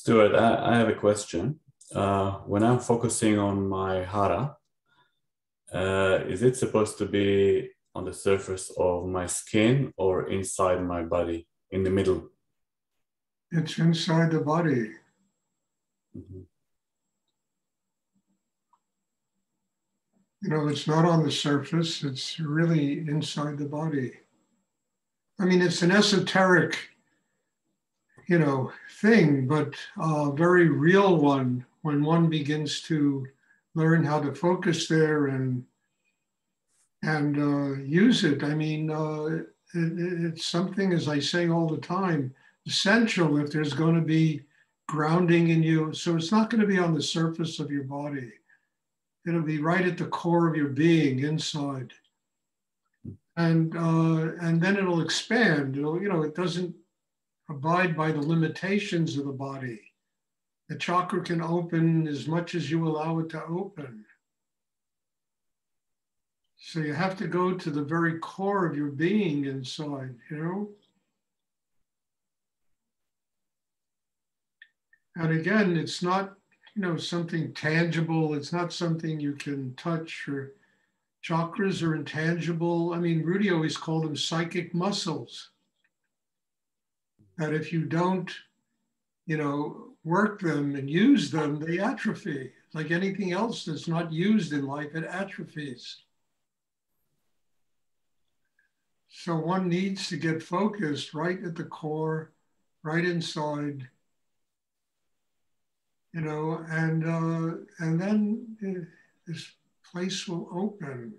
Stuart, I have a question. When I'm focusing on my hara, is it supposed to be on the surface of my skin or inside my body, in the middle? It's inside the body. Mhm. You know, it's not on the surface, it's really inside the body. I mean, it's an esoteric, thing, but a very real one when one begins to learn how to focus there and use it. I mean, it's something, as I say all the time, essential if there's going to be grounding in you. So it's not going to be on the surface of your body. It'll be right at the core of your being inside. And then it'll expand. It doesn't abide by the limitations of the body. The chakra can open as much as you allow it to open. So you have to go to the very core of your being inside, And again, it's not, something tangible. It's not something you can touch. Or chakras are intangible. I mean, Rudy always called them psychic muscles. That if you don't, work them and use them, they atrophy. Like anything else that's not used in life, it atrophies. So one needs to get focused right at the core, right inside, and then this place will open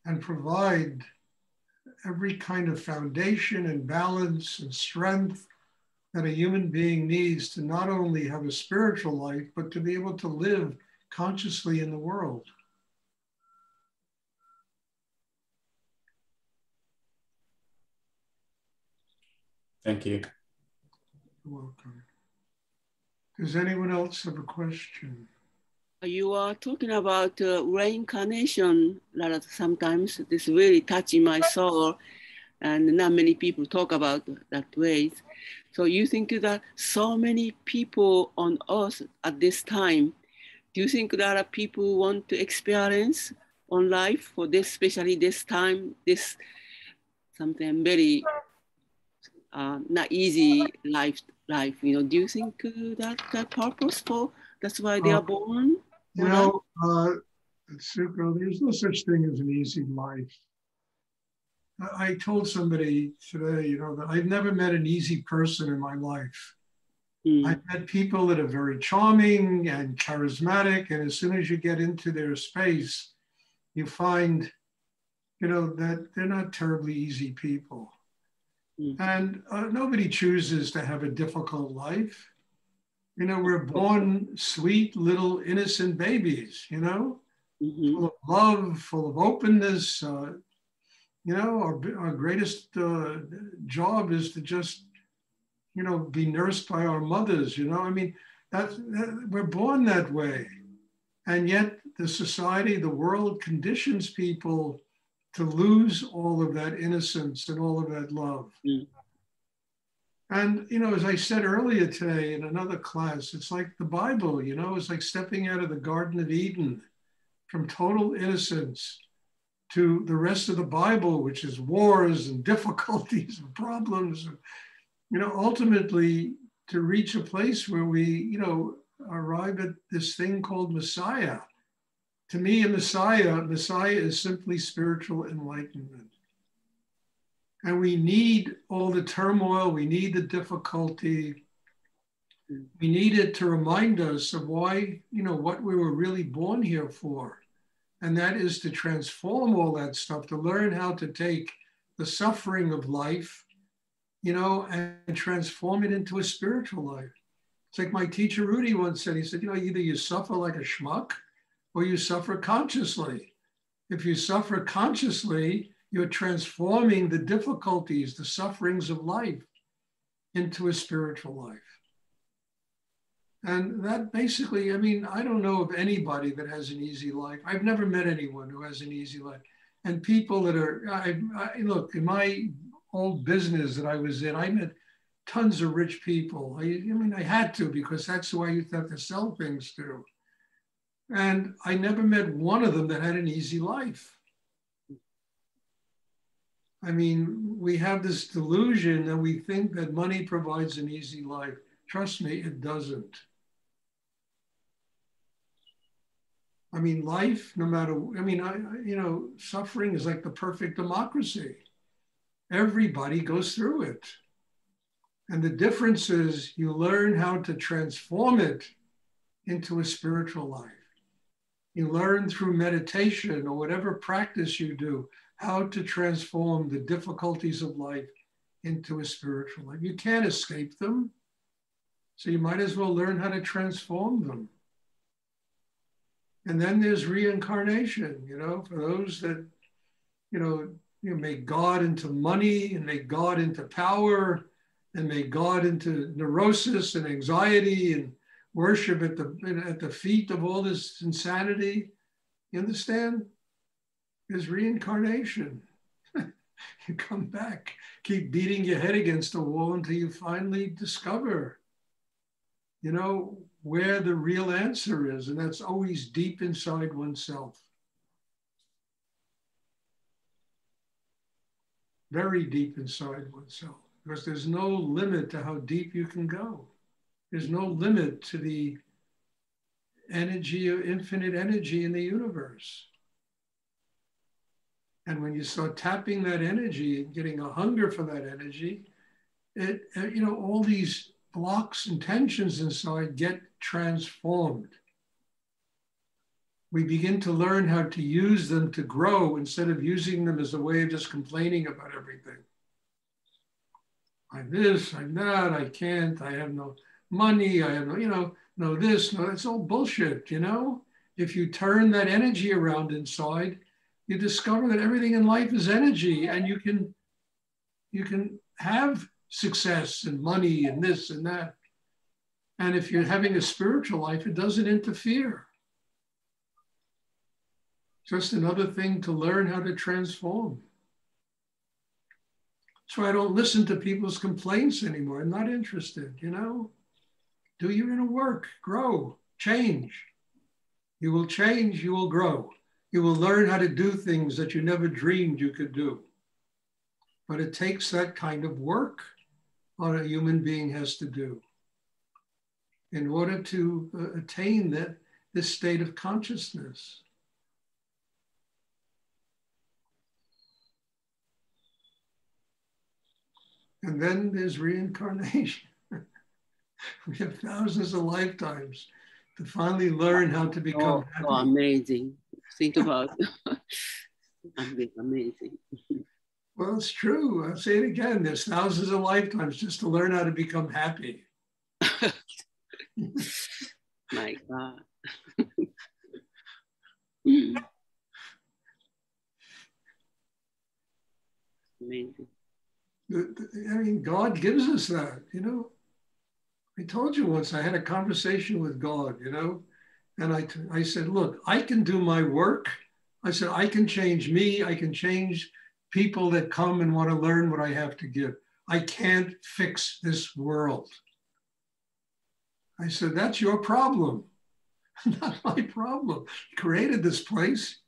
and provide every kind of foundation and balance and strength that a human being needs to not only have a spiritual life, but to be able to live consciously in the world. Thank you. You're welcome. Does anyone else have a question? You are talking about reincarnation. Sometimes this really touching my soul, and not many people talk about that ways. So you think that so many people on earth at this time, do you think that people want to experience on life for this, especially this time, this something very not easy life, do you think that purposeful, that's why they are born? Tsuko, there's no such thing as an easy life. I told somebody today, that I've never met an easy person in my life. I've met people that are very charming and charismatic, and as soon as you get into their space, you find, that they're not terribly easy people. And nobody chooses to have a difficult life. We're born sweet, little, innocent babies, full of love, full of openness. Our greatest job is to just, be nursed by our mothers, I mean, we're born that way. And yet the society, the world conditions people to lose all of that innocence and all of that love. And, as I said earlier today in another class, it's like the Bible, it's like stepping out of the Garden of Eden from total innocence to the rest of the Bible, which is wars and difficulties and problems, ultimately to reach a place where we, arrive at this thing called Messiah. To me, Messiah is simply spiritual enlightenment. And we need all the turmoil, we need the difficulty. We need it to remind us of why, what we were really born here for. And that is to transform all that stuff, to learn how to take the suffering of life, and transform it into a spiritual life. It's like my teacher Rudy once said, he said, either you suffer like a schmuck or you suffer consciously. If you suffer consciously, you're transforming the difficulties, the sufferings of life into a spiritual life. And that basically, I don't know of anybody that has an easy life. I've never met anyone who has an easy life. And people that are, look, in my old business that I was in, I met tons of rich people. I mean, I had to, because that's the way you have to sell things to. And I never met one of them that had an easy life. I mean, we have this delusion that we think that money provides an easy life. Trust me, it doesn't. I mean, life, no matter, I mean, you know, suffering is like the perfect democracy. Everybody goes through it. And the difference is you learn how to transform it into a spiritual life. You learn through meditation or whatever practice you do, how to transform the difficulties of life into a spiritual life. You can't escape them. So you might as well learn how to transform them. And then there's reincarnation, you know, for those that, you know, make God into money and make God into power and make God into neurosis and anxiety and worship at the feet of all this insanity. You understand? There's reincarnation. You come back, keep beating your head against the wall until you finally discover, you know, where the real answer is. And that's always deep inside oneself. Very deep inside oneself, because there's no limit to how deep you can go. There's no limit to the energy of infinite energy in the universe. And when you start tapping that energy and getting a hunger for that energy, it, you know, all these blocks and tensions inside get transformed. We begin to learn how to use them to grow instead of using them as a way of just complaining about everything. I'm this, I'm that, I can't, I have no money, I have no, you know, no this, no, it's all bullshit, you know? If you turn that energy around inside, you discover that everything in life is energy, and you can have success and money and this and that. And if you're having a spiritual life, it doesn't interfere. Just another thing to learn how to transform. So I don't listen to people's complaints anymore. I'm not interested, you know? Do your inner work, grow, change. You will change, you will grow. You will learn how to do things that you never dreamed you could do. But it takes that kind of work that a human being has to do in order to attain this state of consciousness. And then there's reincarnation. We have thousands of lifetimes to finally learn how to become happy. Oh, amazing. Think about amazing. Well, it's true. I'll say it again. There's thousands of lifetimes just to learn how to become happy. My God. Amazing. I mean, God gives us that, you know. I told you once I had a conversation with God, you know, and I said, look, I can do my work. I said, I can change me. I can change people that come and want to learn what I have to give. I can't fix this world. I said, that's your problem, not my problem. You created this place.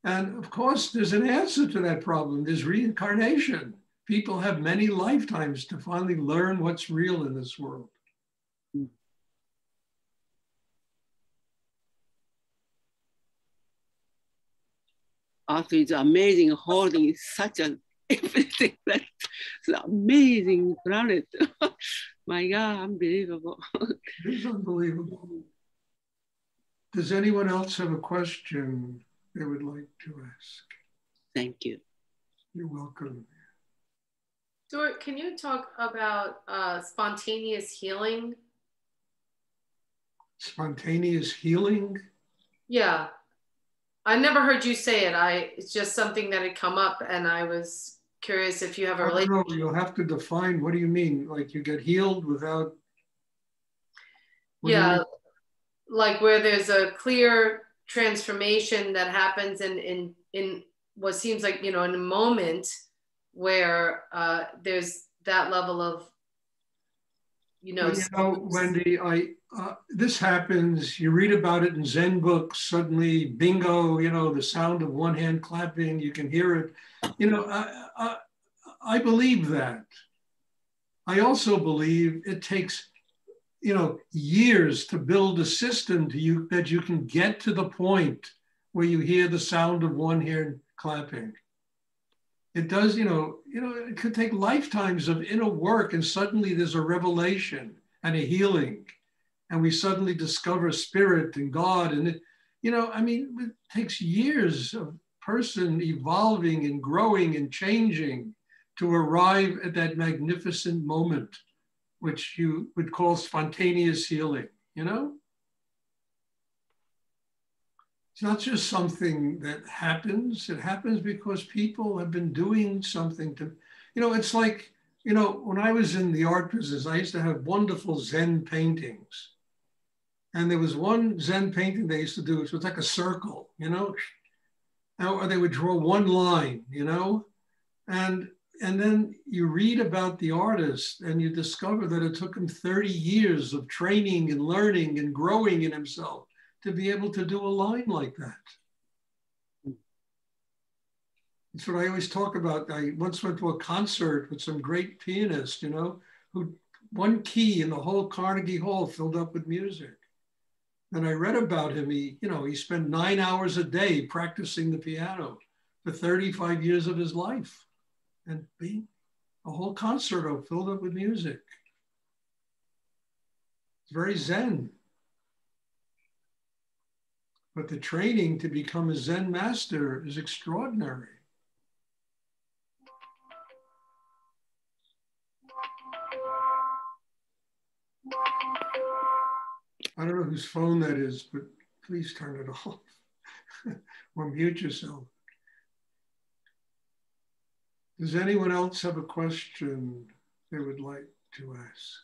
And of course, there's an answer to that problem. There's reincarnation. People have many lifetimes to finally learn what's real in this world. Earth is amazing, holding such a everything. That's an amazing planet. My God, unbelievable. It is unbelievable. Does anyone else have a question they would like to ask? Thank you. You're welcome. Stuart, can you talk about spontaneous healing? Spontaneous healing? Yeah. I never heard you say it. It's just something that had come up, and I was curious if you have a relationship. I don't know. You'll have to define. What do you mean? Like you get healed without? Yeah, like where there's a clear transformation that happens in what seems like, you know, in a moment where there's that level of you know, Well, you know, Wendy, this happens. You read about it in Zen books. Suddenly, bingo! You know, the sound of one hand clapping. You can hear it. You know, I believe that. I also believe it takes, you know, years to build a system to you that you can get to the point where you hear the sound of one hand clapping. It does, it could take lifetimes of inner work, and suddenly there's a revelation and a healing, and we suddenly discover spirit and God. And it takes years of person evolving and growing and changing to arrive at that magnificent moment, which you would call spontaneous healing, you know? It's not just something that happens. It happens because people have been doing something to, it's like, when I was in the art business, I used to have wonderful Zen paintings. And there was one Zen painting they used to do, which was like a circle, or they would draw one line, and then you read about the artist and you discover that it took him 30 years of training and learning and growing in himself to be able to do a line like that. That's what I always talk about. I once went to a concert with some great pianist, who one key in the whole Carnegie Hall filled up with music. And I read about him. He spent 9 hours a day practicing the piano for 35 years of his life, and being a whole concerto filled up with music. It's very Zen. But the training to become a Zen master is extraordinary. I don't know whose phone that is, but please turn it off or mute yourself. Does anyone else have a question they would like to ask?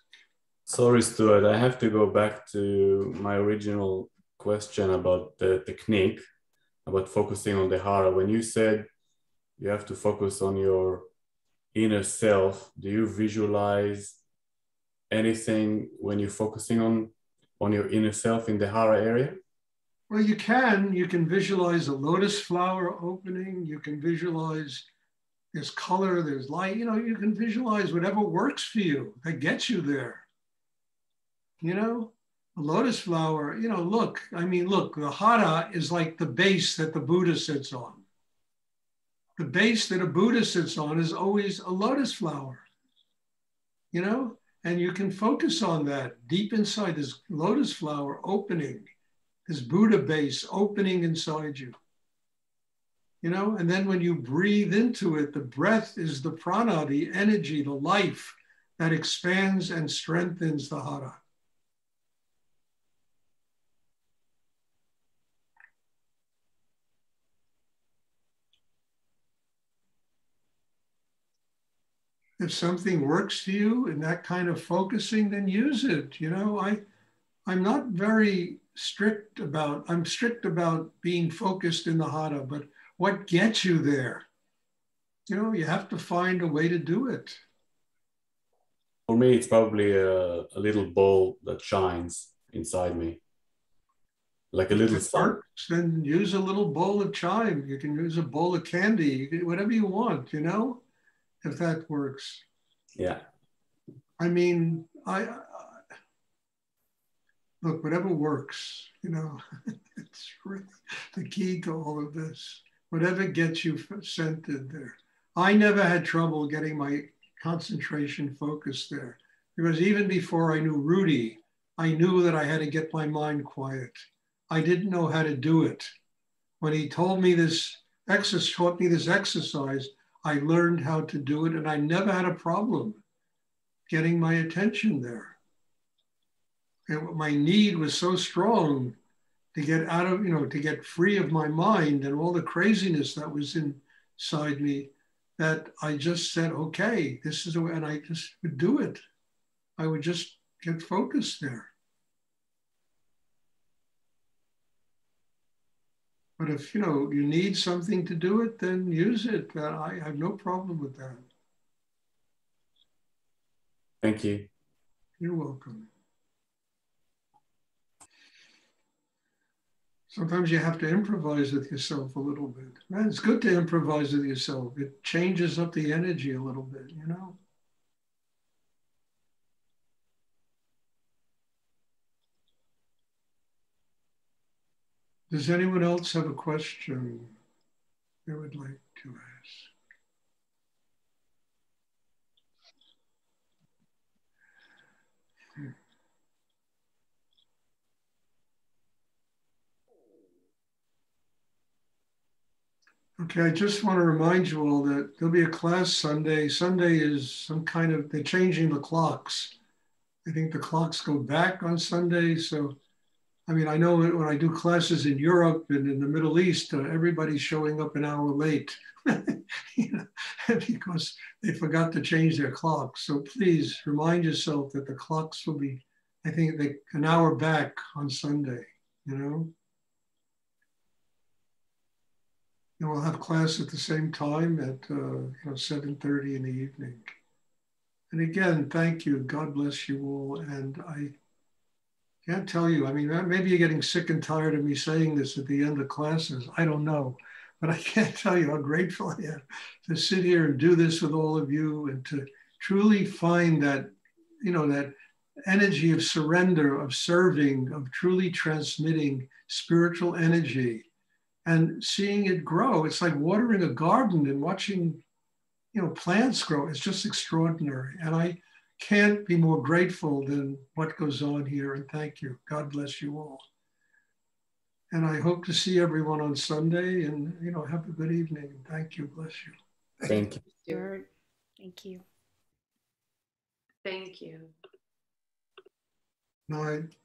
Sorry, Stuart, I have to go back to my original question about the technique, about focusing on the hara. When you said you have to focus on your inner self, do you visualize anything when you're focusing on your inner self in the hara area? Well, you can visualize a lotus flower opening. You can visualize there's color, there's light, you can visualize whatever works for you that gets you there. A lotus flower, look, the hara is like the base that the Buddha sits on. The base that a Buddha sits on is always a lotus flower, and you can focus on that deep inside this lotus flower opening, this Buddha base opening inside you. And then when you breathe into it, the breath is the prana, the energy, the life that expands and strengthens the hara. If something works for you in that kind of focusing, then use it. I'm not very strict about, I'm strict about being focused in the hara, but what gets you there? You have to find a way to do it. For me, it's probably a little ball that shines inside me, like a little sun. Then use a little bowl of chime. You can use a bowl of candy, whatever you want, if that works. Yeah. Look, whatever works, it's really the key to all of this. Whatever gets you centered there. I never had trouble getting my concentration focused there, because even before I knew Rudy, I knew that I had to get my mind quiet. I didn't know how to do it. When he told me this exercise, taught me this exercise, I learned how to do it, and I never had a problem getting my attention there. And my need was so strong to get out of, to get free of my mind and all the craziness that was inside me, that I just said, okay, this is the way, and I just would do it. I would just get focused there. But if, you need something to do it, then use it. I have no problem with that. Thank you. You're welcome. Sometimes you have to improvise with yourself a little bit. Man, it's good to improvise with yourself. It changes up the energy a little bit, you know? Does anyone else have a question they would like to ask? Okay, I just want to remind you all that there'll be a class Sunday. Sunday is some kind of, they're changing the clocks. I think the clocks go back on Sunday. So, I mean, I know that when I do classes in Europe and in the Middle East, everybody's showing up an hour late you know, because they forgot to change their clocks. So please remind yourself that the clocks will be, I think, an hour back on Sunday, you know? And we'll have class at the same time at 7:30 in the evening. And again, thank you. God bless you all. And I can't tell you, I mean, maybe you're getting sick and tired of me saying this at the end of classes. I don't know. But I can't tell you how grateful I am to sit here and do this with all of you and to truly find that, you know, that energy of surrender, of serving, of truly transmitting spiritual energy and seeing it grow. It's like watering a garden and watching, you know, plants grow. It's just extraordinary. And I can't be more grateful than what goes on here. And thank you. God bless you all. And I hope to see everyone on Sunday and, you know, have a good evening. Thank you. Bless you. Thank you. Stuart, thank you. Thank you. Night.